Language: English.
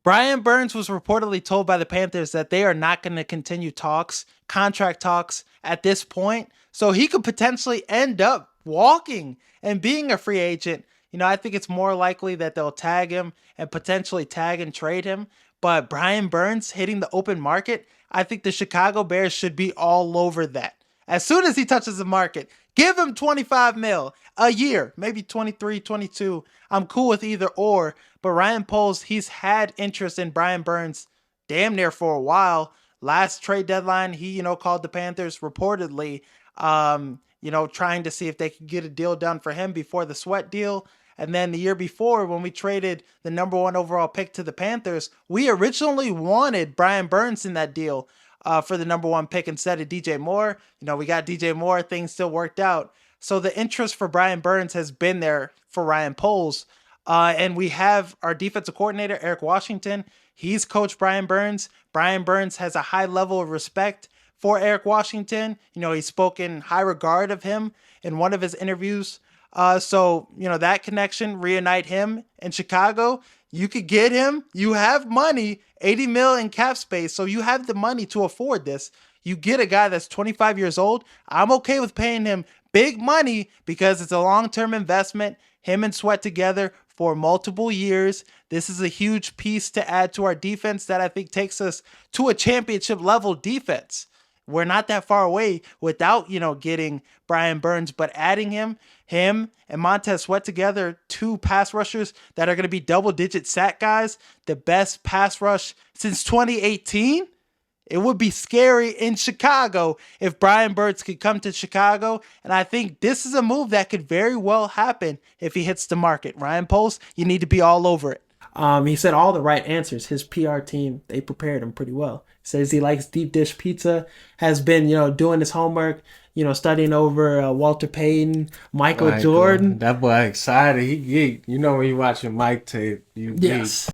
Brian Burns was reportedly told by the Panthers that they are not going to continue contract talks at this point. So he could potentially end up walking and being a free agent. I think it's more likely that they'll tag him and potentially tag and trade him. But Brian Burns hitting the open market, I think the Chicago Bears should be all over that. As soon as he touches the market, give him 25 mil a year, maybe 23, 22. I'm cool with either or. But Ryan Poles, he's had interest in Brian Burns damn near for a while. Last trade deadline, he, called the Panthers reportedly, trying to see if they could get a deal done for him before the Sweat deal. And then the year before, when we traded the number one overall pick to the Panthers, we originally wanted Brian Burns in that deal for the number one pick instead of DJ Moore. We got DJ Moore. Things still worked out. So the interest for Brian Burns has been there for Ryan Poles. And we have our defensive coordinator, Eric Washington. He's coached Brian Burns. Brian Burns has a high level of respect for Eric Washington. He's spoken high regard of him in one of his interviews. So that connection, reunite him in Chicago. You could get him. You have money, 80 mil in cap space. So you have the money to afford this. You get a guy that's 25 years old. I'm okay with paying him big money because it's a long-term investment. Him and Sweat together for multiple years. This is a huge piece to add to our defense that I think takes us to a championship level defense. We're not that far away without, getting Brian Burns, but adding him and Montez Sweat together, two pass rushers that are going to be double-digit sack guys, the best pass rush since 2018. It would be scary in Chicago if Brian Burns could come to Chicago. And I think this is a move that could very well happen if he hits the market. Ryan Poles, you need to be all over it. He said all the right answers. His PR team, they prepared him pretty well. Says he likes deep dish pizza, has been, doing his homework, studying over Walter Payton, Michael Jordan. That boy excited. He geeked. When you watching Mike tape, you geek. Yes.